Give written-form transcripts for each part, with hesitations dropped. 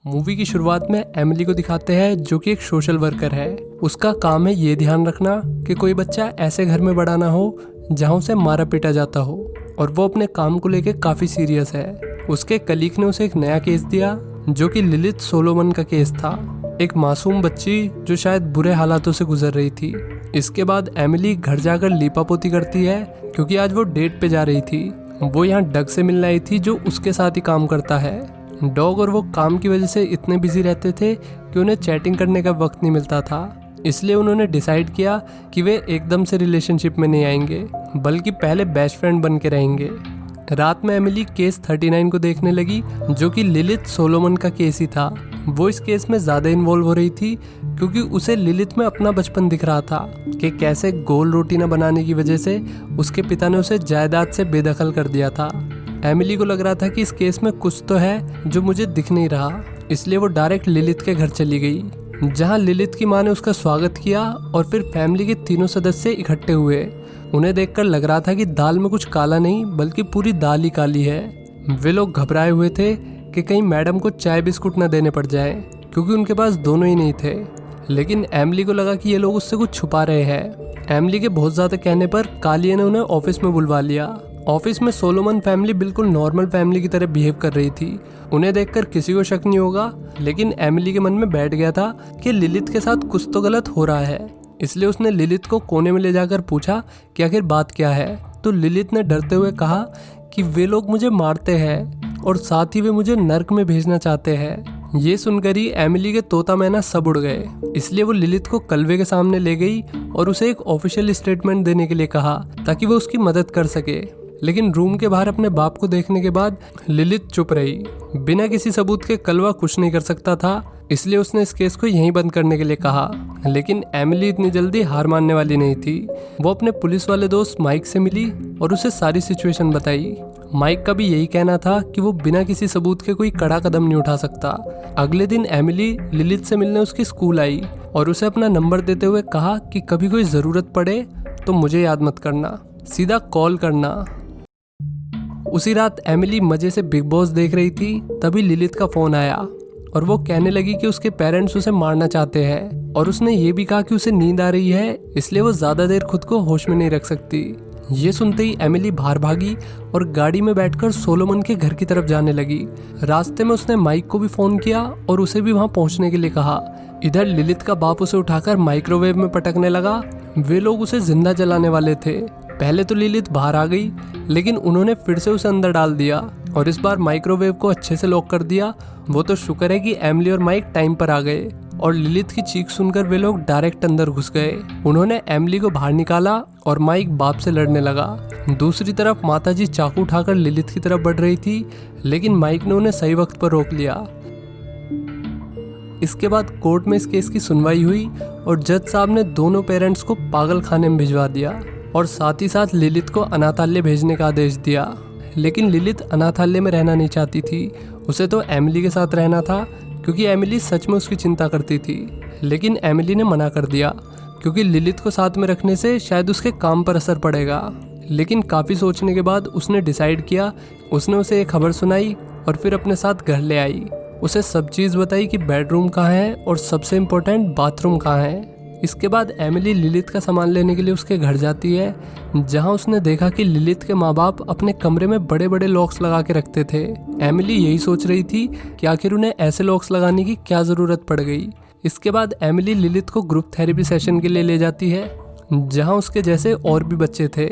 Movie की शुरुआत में एमिली को दिखाते हैं जो कि एक सोशल वर्कर है। उसका काम है ये ध्यान रखना कि कोई बच्चा ऐसे घर में बड़ा ना हो जहाँ उसे मारा पीटा जाता हो, और वो अपने काम को लेके काफ़ी सीरियस है। उसके कलीग ने उसे एक नया केस दिया जो कि लिलिथ सोलोमन का केस था, एक मासूम बच्ची जो शायद बुरे हालातों से गुजर रही थी। इसके बाद एमिली घर जाकर लीपापोती करती है क्योंकि आज वो डेट पे जा रही थी। वो यहाँ डग से मिलने आई थी जो उसके साथ ही काम करता है। डॉग और वो काम की वजह से इतने बिजी रहते थे कि उन्हें चैटिंग करने का वक्त नहीं मिलता था। इसलिए उन्होंने डिसाइड किया कि वे एकदम से रिलेशनशिप में नहीं आएंगे, बल्कि पहले बेस्ट फ्रेंड बन के रहेंगे। रात में एमिली केस 39 को देखने लगी जो कि लिलिथ सोलोमन का केस ही था। वो इस केस में ज़्यादा इन्वॉल्व हो रही थी क्योंकि उसे लिलिथ में अपना बचपन दिख रहा था कि कैसे गोल रोटी न बनाने की वजह से उसके पिता ने उसे जायदाद से बेदखल कर दिया था। एमिली को लग रहा था कि इस केस में कुछ तो है जो मुझे दिख नहीं रहा, इसलिए वो डायरेक्ट लिलिथ के घर चली गई जहां लिलिथ की माँ ने उसका स्वागत किया और फिर फैमिली के तीनों सदस्य इकट्ठे हुए। उन्हें देखकर लग रहा था कि दाल में कुछ काला नहीं बल्कि पूरी दाल ही काली है। वे लोग घबराए हुए थे कि कहीं मैडम को चाय बिस्कुट न देने पड़ जाए क्योंकि उनके पास दोनों ही नहीं थे। लेकिन एमिली को लगा कि ये लोग उससे कुछ छुपा रहे हैं। एमिली के बहुत ज़्यादा कहने पर कालिया ने उन्हें ऑफिस में बुलवा लिया। ऑफिस में सोलोमन फैमिली बिल्कुल नॉर्मल फैमिली की तरह बिहेव कर रही थी। उन्हें देखकर किसी को शक नहीं होगा, लेकिन एमिली के मन में बैठ गया था कि लिलिथ के साथ कुछ तो गलत हो रहा है। इसलिए उसने लिलिथ को कोने में ले जाकर पूछा कि आखिर बात क्या है। तो लिलिथ ने डरते हुए कहा कि वे लोग मुझे मारते हैं और साथ ही वे मुझे नर्क में भेजना चाहते हैं। ये सुनकर ही एमिली के तोता मैना सब उड़ गए। इसलिए वो लिलिथ को कलवे के सामने ले गई और उसे एक ऑफिशियल स्टेटमेंट देने के लिए कहा ताकि वो उसकी मदद कर सके। लेकिन रूम के बाहर अपने बाप को देखने के बाद लिलिथ चुप रही। बिना किसी सबूत के कलवा कुछ नहीं कर सकता था, इसलिए उसने इस केस को यहीं बंद करने के लिए कहा। लेकिन एमिली इतनी जल्दी हार मानने वाली नहीं थी। वो अपने पुलिस वाले दोस्त माइक से मिली और उसे सारी सिचुएशन बताई। माइक का भी यही कहना था कि वो बिना किसी सबूत के कोई कड़ा कदम नहीं उठा सकता। अगले दिन एमिली लिलिथ से मिलने उसकी स्कूल आई और उसे अपना नंबर देते हुए कहा कि कभी कोई ज़रूरत पड़े तो मुझे याद मत करना, सीधा कॉल करना। उसी रात एमिली मजे से बिग बॉस देख रही थी, तभी लिलिथ का फोन आया और वो कहने लगी कि उसके पेरेंट्स उसे मारना चाहते हैं और उसने ये भी कहा कि उसे नींद आ रही है, इसलिए वो ज्यादा देर खुद को होश में नहीं रख सकती। ये सुनते ही एमिली बाहर भागी और गाड़ी में बैठकर सोलोमन के घर की तरफ जाने लगी। रास्ते में उसने माइक को भी फोन किया और उसे भी वहां पहुंचने के लिए कहा। इधर लिलिथ का बाप उसे उठाकर माइक्रोवेव में पटकने लगा। वे लोग उसे जिंदा जलाने वाले थे। पहले तो लिलिथ बाहर आ गई, लेकिन उन्होंने फिर से उसे अंदर डाल दिया और इस बार माइक्रोवेव को अच्छे से लॉक कर दिया। वो तो शुक्र है कि एमिली और माइक टाइम पर आ गए और लिलिथ की चीख सुनकर वे लोग डायरेक्ट अंदर घुस गए। उन्होंने एमिली को बाहर निकाला और माइक बाप से लड़ने लगा। दूसरी तरफ माताजी चाकू उठाकर लिलिथ की तरफ बढ़ रही थी, लेकिन माइक ने उन्हें सही वक्त पर रोक लिया। इसके बाद कोर्ट में इस केस की सुनवाई हुई और जज साहब ने दोनों पेरेंट्स को पागल खाने में भिजवा दिया और साथ ही साथ लिलिथ को अनाथालय भेजने का आदेश दिया। लेकिन लिलिथ अनाथालय में रहना नहीं चाहती थी। उसे तो एमिली के साथ रहना था क्योंकि एमिली सच में उसकी चिंता करती थी। लेकिन एमिली ने मना कर दिया क्योंकि लिलिथ को साथ में रखने से शायद उसके काम पर असर पड़ेगा। लेकिन काफ़ी सोचने के बाद उसने डिसाइड किया। उसने उसे एक खबर सुनाई और फिर अपने साथ घर ले आई। उसे सब चीज़ बताई कि बेडरूम कहाँ है और सबसे इम्पोर्टेंट बाथरूम कहाँ है। इसके बाद एमिली लिलिथ का सामान लेने के लिए उसके घर जाती है, जहां उसने देखा कि लिलिथ के माँ बाप अपने कमरे में बड़े बड़े लॉक्स लगा के रखते थे। एमिली यही सोच रही थी कि आखिर उन्हें ऐसे लॉक्स लगाने की क्या ज़रूरत पड़ गई। इसके बाद एमिली लिलिथ को ग्रुप थेरेपी सेशन के लिए ले जाती है, जहां उसके जैसे और भी बच्चे थे।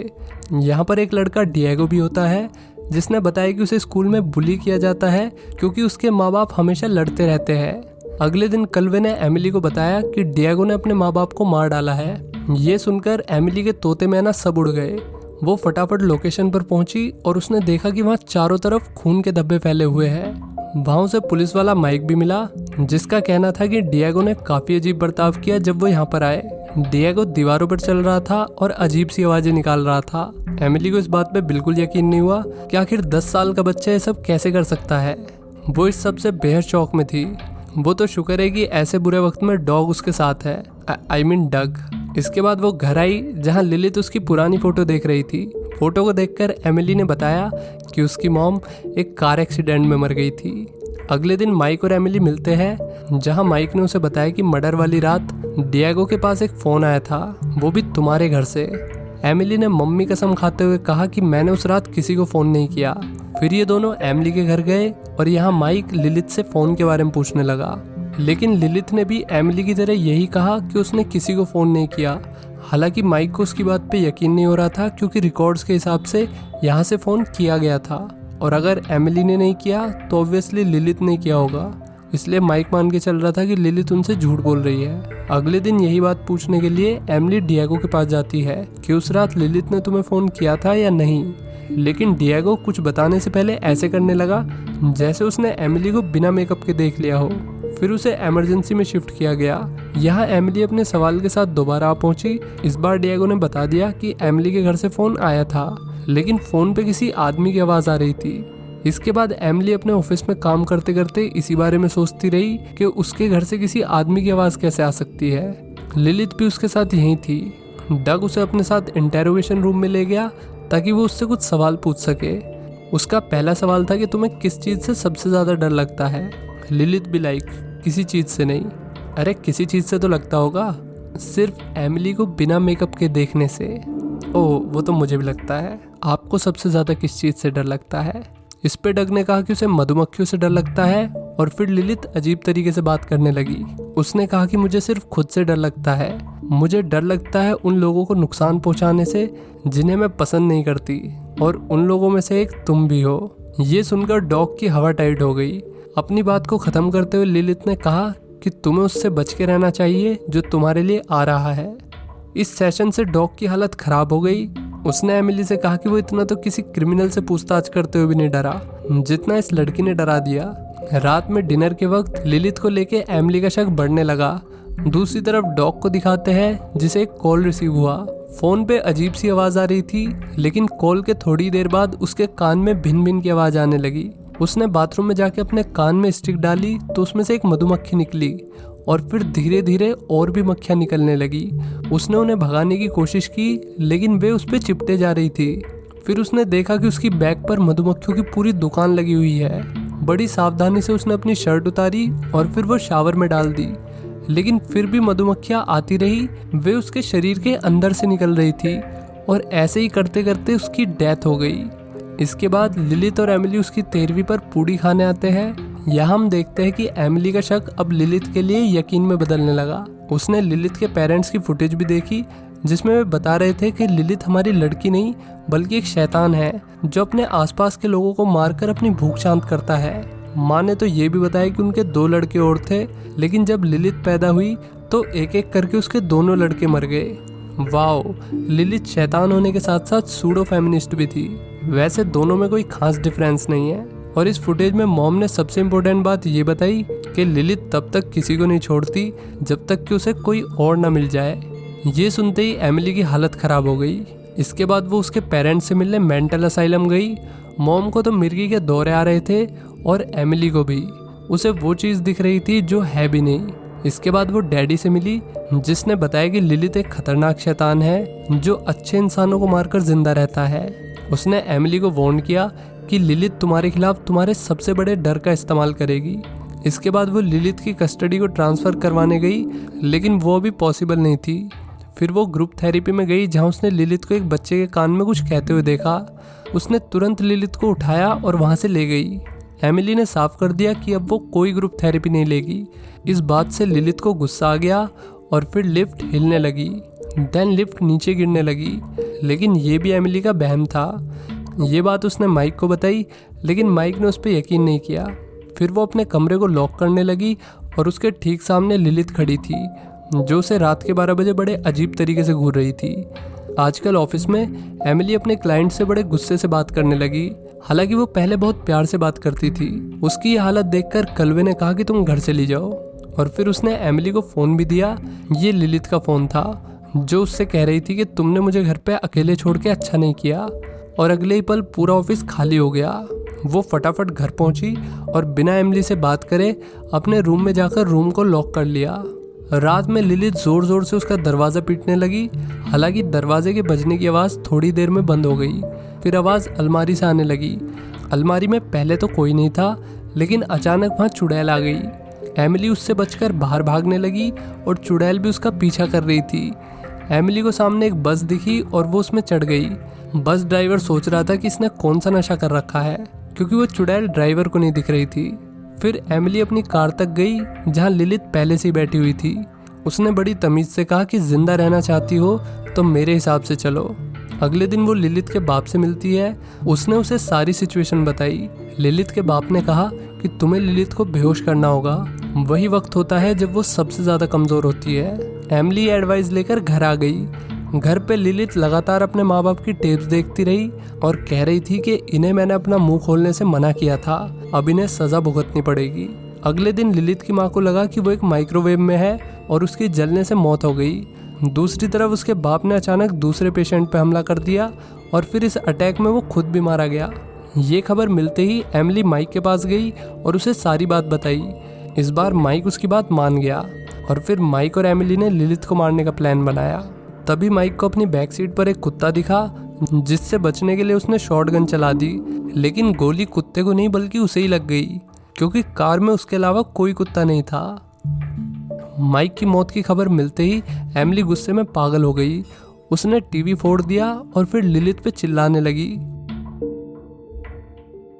यहाँ पर एक लड़का डिएगो भी होता है, जिसने बताया कि उसे स्कूल में बुली किया जाता है क्योंकि उसके माँ बाप हमेशा लड़ते रहते हैं। अगले दिन कलवे ने एमिली को बताया कि डिएगो ने अपने माँ बाप को मार डाला है। ये सुनकर एमिली के तोते मैना सब उड़ गए। वो फटाफट लोकेशन पर पहुंची और उसने देखा कि वहाँ चारों तरफ खून के धब्बे फैले हुए हैं। वहाँ उसे पुलिस वाला माइक भी मिला, जिसका कहना था कि डिएगो ने काफ़ी अजीब बर्ताव किया जब वो यहाँ पर आए। डिएगो दीवारों पर चल रहा था और अजीब सी आवाज़ें निकाल रहा था। एमिली को इस बात पे बिल्कुल यकीन नहीं हुआ कि आखिर 10 साल का बच्चा ये सब कैसे कर सकता है। वो इस सब से बेहद शौक में थी। वो तो शुक्र है कि ऐसे बुरे वक्त में डॉग उसके साथ है, आई मीन डग। इसके बाद वो घर आई जहाँ लिलिथ उसकी पुरानी फ़ोटो देख रही थी। फ़ोटो को देखकर एमिली ने बताया कि उसकी मॉम एक कार एक्सीडेंट में मर गई थी। अगले दिन माइक और एमिली मिलते हैं, जहां माइक ने उसे बताया कि मर्डर वाली रात डिएगो के पास एक फ़ोन आया था, वो भी तुम्हारे घर से। एमिली ने मम्मी कसम खाते हुए कहा कि मैंने उस रात किसी को फ़ोन नहीं किया। फिर ये दोनों एमिली के घर गए और यहाँ माइक लिलिथ से फ़ोन के बारे में पूछने लगा, लेकिन लिलिथ ने भी एमिली की तरह यही कहा कि उसने किसी को फ़ोन नहीं किया। हालांकि माइक को उसकी बात पे यकीन नहीं हो रहा था, क्योंकि रिकॉर्ड्स के हिसाब से यहाँ से फ़ोन किया गया था, और अगर एमिली ने नहीं किया तो ऑब्वियसली लिलिथ ने किया होगा। इसलिए माइक मान के चल रहा था कि लिलिथ उनसे झूठ बोल रही है। अगले दिन यही बात पूछने के लिए एमिली डिएगो के पास जाती है कि उस रात लिलिथ ने तुम्हें फ़ोन किया था या नहीं, लेकिन डिएगो कुछ बताने से पहले ऐसे करने लगा जैसे उसने एमिली को बिना मेकअप के देख लिया हो। फिर उसे इमरजेंसी में शिफ्ट किया गया। यहाँ एमिली अपने सवाल के साथ दोबारा आ पहुंची। इस बार डिएगो ने बता दिया कि एमिली के घर से फ़ोन आया था, लेकिन फ़ोन पे किसी आदमी की आवाज़ आ रही थी। इसके बाद एमिली अपने ऑफिस में काम करते करते इसी बारे में सोचती रही कि उसके घर से किसी आदमी की आवाज़ कैसे आ सकती है। लिलिथ भी उसके साथ यहीं थी। डग उसे अपने साथ इंटेरोगेशन रूम में ले गया ताकि वो उससे कुछ सवाल पूछ सके। उसका पहला सवाल था कि तुम्हें किस चीज़ से सबसे ज़्यादा डर लगता है। लिलिथ भी किसी चीज़ से नहीं। अरे किसी चीज़ से तो लगता होगा, सिर्फ एमिली को बिना मेकअप के देखने से। ओह वो तो मुझे भी लगता है। आपको सबसे ज़्यादा किस चीज़ से डर लगता है? इस पे डग ने कहा कि उसे मधुमक्खियों से डर लगता है, और फिर लिलिथ अजीब तरीके से बात करने लगी। उसने कहा कि मुझे सिर्फ खुद से डर लगता है। मुझे डर लगता है उन लोगों को नुकसान पहुंचाने से जिन्हें मैं पसंद नहीं करती, और उन लोगों में से एक तुम भी हो। ये सुनकर डॉग की हवा टाइट हो गई। अपनी बात को ख़त्म करते हुए लिलिथ ने कहा कि तुम्हें उससे बच के रहना चाहिए जो तुम्हारे लिए आ रहा है। इस सेशन से डॉग की हालत ख़राब हो गई। उसने एमिली से कहा कि वो इतना तो किसी क्रिमिनल से पूछताछ करते हुए भी नहीं डरा जितना इस लड़की ने डरा दिया। रात में डिनर के वक्त लिलिथ को लेके एमिली का शक बढ़ने लगा। दूसरी तरफ डॉग को दिखाते हैं जिसे एक कॉल रिसीव हुआ। फ़ोन पे अजीब सी आवाज़ आ रही थी, लेकिन कॉल के थोड़ी देर बाद उसके कान में भिन भिन की आवाज़ आने लगी। उसने बाथरूम में जाके अपने कान में स्टिक डाली तो उसमें से एक मधुमक्खी निकली, और फिर धीरे धीरे और भी मक्खियाँ निकलने लगी। उसने उन्हें भगाने की कोशिश की, लेकिन वे उस पर चिपटे जा रही थी। फिर उसने देखा कि उसकी बैग पर मधुमक्खियों की पूरी दुकान लगी हुई है। बड़ी सावधानी से उसने अपनी शर्ट उतारी और फिर वो शावर में डाल दी, लेकिन फिर भी मधुमक्खियाँ आती रही। वे उसके शरीर के अंदर से निकल रही थी, और ऐसे ही करते करते उसकी डेथ हो गई। इसके बाद लिलिथ और एमिली उसकी 13वीं पर पूड़ी खाने आते हैं। यहाँ हम देखते हैं कि एमिली का शक अब लिलिथ के लिए यकीन में बदलने लगा। उसने लिलिथ के पेरेंट्स की फुटेज भी देखी, जिसमें वे बता रहे थे कि लिलिथ हमारी लड़की नहीं बल्कि एक शैतान है जो अपने आसपास के लोगों को मारकर अपनी भूख शांत करता है। माँ ने तो ये भी बताया कि उनके 2 लड़के और थे, लेकिन जब लिलिथ पैदा हुई तो एक एक करके उसके दोनों लड़के मर गए। वाओ, लिलिथ शैतान होने के साथ साथ सूडो फेमिनिस्ट भी थी। वैसे दोनों में कोई खास डिफरेंस नहीं है। और इस फुटेज में मॉम ने सबसे इम्पोर्टेंट बात ये बताई कि लिलिथ तब तक किसी को नहीं छोड़ती जब तक कि उसे कोई और ना मिल जाए। ये सुनते ही एमिली की हालत ख़राब हो गई। इसके बाद वो उसके पेरेंट्स से मिलने मेंटल असाइलम गई। मॉम को तो मिर्गी के दौरे आ रहे थे, और एमिली को भी। उसे वो चीज़ दिख रही थी जो है भी नहीं। इसके बाद वो डैडी से मिली, जिसने बताया कि लिलिथ एक खतरनाक शैतान है जो अच्छे इंसानों को मारकर जिंदा रहता है। उसने एमिली को वार्न किया कि लिलिथ तुम्हारे खिलाफ तुम्हारे सबसे बड़े डर का इस्तेमाल करेगी। इसके बाद वो लिलिथ की कस्टडी को ट्रांसफ़र करवाने गई, लेकिन वो भी पॉसिबल नहीं थी। फिर वो ग्रुप थेरेपी में गई, जहाँ उसने लिलिथ को एक बच्चे के कान में कुछ कहते हुए देखा। उसने तुरंत लिलिथ को उठाया और वहाँ से ले गई। एमिली ने साफ कर दिया कि अब वो कोई ग्रुप थेरेपी नहीं लेगी। इस बात से लिलिथ को गुस्सा आ गया, और फिर लिफ्ट हिलने लगी। देन लिफ्ट नीचे गिरने लगी, लेकिन ये भी एमिली का वहम था। ये बात उसने माइक को बताई, लेकिन माइक ने उस पर यकीन नहीं किया। फिर वो अपने कमरे को लॉक करने लगी, और उसके ठीक सामने लिलिथ खड़ी थी, जो उसे रात के 12 बजे बड़े अजीब तरीके से घूर रही थी। आजकल ऑफिस में एमिली अपने क्लाइंट से बड़े गुस्से से बात करने लगी। हालांकि वो पहले बहुत प्यार से बात करती थी। उसकी ये हालत देखकर कल्वे ने कहा कि तुम घर चली जाओ, और फिर उसने एमिली को फ़ोन भी दिया। ये लिलिथ का फ़ोन था, जो उससे कह रही थी कि तुमने मुझे घर पे अकेले छोड़ के अच्छा नहीं किया। और अगले ही पल पूरा ऑफिस खाली हो गया। वो फटाफट घर पहुंची और बिना एमिली से बात करे अपने रूम में जाकर रूम को लॉक कर लिया। रात में लिलिथ ज़ोर ज़ोर से उसका दरवाज़ा पीटने लगी। हालांकि दरवाजे के बजने की आवाज़ थोड़ी देर में बंद हो गई। फिर आवाज़ अलमारी से आने लगी। अलमारी में पहले तो कोई नहीं था, लेकिन अचानक वहाँ चुड़ैल आ गई। एमिली उससे बचकर बाहर भागने लगी और चुड़ैल भी उसका पीछा कर रही थी। एमिली को सामने एक बस दिखी और वो उसमें चढ़ गई। बस ड्राइवर सोच रहा था कि इसने कौन सा नशा कर रखा है, क्योंकि वो चुड़ैल ड्राइवर को नहीं दिख रही थी। फिर एमिली अपनी कार तक गई जहाँ लिलित पहले से ही बैठी हुई थी। उसने बड़ी तमीज से कहा कि जिंदा रहना चाहती हो तो मेरे हिसाब से चलो। अगले दिन वो लिलित के बाप से मिलती है। उसने उसे सारी सिचुएशन बताई। लिलित के बाप ने कहा कि तुम्हें लिलित को बेहोश करना होगा। वही वक्त होता है जब वो सबसे ज्यादा कमजोर होती है। एमिली एडवाइस लेकर घर आ गई। घर पे लिलित लगातार अपने माँ बाप की टेप्स देखती रही और कह रही थी कि इन्हें मैंने अपना मुंह खोलने से मना किया था, अब इन्हें सजा भुगतनी पड़ेगी। अगले दिन लिलित की माँ को लगा कि वो एक माइक्रोवेव में है और उसकी जलने से मौत हो गई। दूसरी तरफ उसके बाप ने अचानक दूसरे पेशेंट पर हमला कर दिया और फिर इस अटैक में वो खुद भी मारा गया। ये खबर मिलते ही एमिली माइक के पास गई और उसे सारी बात बताई। इस बार माइक उसकी बात मान गया और फिर माइक और एमिली ने लिलित को मारने का प्लान बनाया। तभी माइक को अपनी बैक सीट पर एक कुत्ता दिखा, जिससे बचने के लिए उसने शॉटगन चला दी, लेकिन गोली कुत्ते को नहीं बल्कि उसे ही लग गई, क्योंकि कार में उसके अलावा कोई कुत्ता नहीं था। माइक की मौत की खबर मिलते ही एमिली गुस्से में पागल हो गई। उसने टीवी फोड़ दिया और फिर लिलित पे चिल्लाने लगी।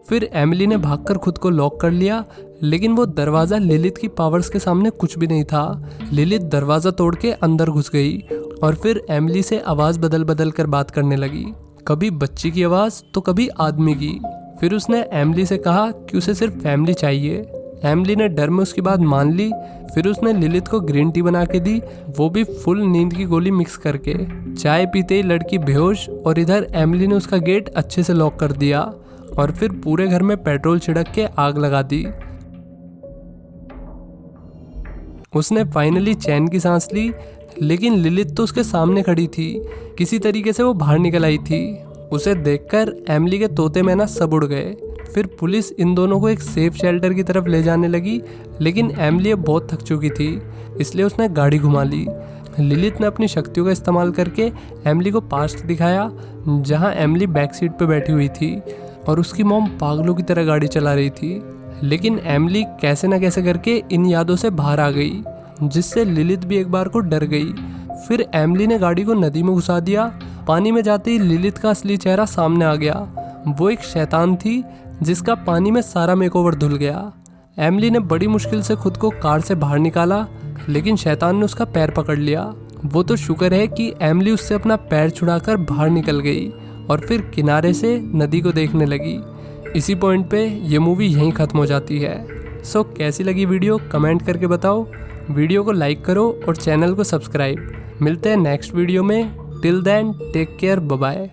फिर एमिली ने भागकर खुद को लॉक कर लिया, लेकिन वो दरवाजा लिलित की पावर्स के सामने कुछ भी नहीं था। लिलित दरवाजा तोड़ के अंदर घुस गई और फिर एमिली से आवाज बदल बदल कर बात करने लगी, कभी बच्ची की आवाज तो कभी आदमी की। फिर उसने एमिली से कहा कि उसे सिर्फ फैमिली चाहिए। एमिली ने डर में उसकी बात मान ली। फिर उसने लिलित को ग्रीन टी बना के दी, वो भी फुल नींद की गोली मिक्स करके। चाय पीते ही लड़की बेहोश और इधर एमिली ने उसका गेट अच्छे से लॉक कर दिया और फिर पूरे घर में पेट्रोल छिड़क के आग लगा दी। उसने फाइनली चैन की सांस ली, लेकिन लिलित तो उसके सामने खड़ी थी। किसी तरीके से वो बाहर निकल आई थी। उसे देखकर एमिली के तोते मैना सब उड़ गए। फिर पुलिस इन दोनों को एक सेफ शेल्टर की तरफ ले जाने लगी, लेकिन एमिली अब बहुत थक चुकी थी, इसलिए उसने गाड़ी घुमा ली। लिलित ने अपनी शक्तियों का इस्तेमाल करके एमिली को पास्ट दिखाया, जहां एमिली बैक सीट पे बैठी हुई थी और उसकी मॉम पागलों की तरह गाड़ी चला रही थी। लेकिन एमिली कैसे न कैसे करके इन यादों से बाहर आ गई, जिससे लिलित भी एक बार को डर गई। फिर एमिली ने गाड़ी को नदी में घुसा दिया। पानी में जाते ही लिलित का असली चेहरा सामने आ गया। वो एक शैतान थी जिसका पानी में सारा मेकओवर धुल गया। एमिली ने बड़ी मुश्किल से खुद को कार से बाहर निकाला, लेकिन शैतान ने उसका पैर पकड़ लिया। वो तो शुक्र है कि एमिली उससे अपना पैर छुड़ाकर बाहर निकल गई और फिर किनारे से नदी को देखने लगी। इसी पॉइंट पे ये मूवी यहीं ख़त्म हो जाती है। सो कैसी लगी वीडियो कमेंट करके बताओ। वीडियो को लाइक करो और चैनल को सब्सक्राइब। मिलते हैं नेक्स्ट वीडियो में। Till then take care, bye bye.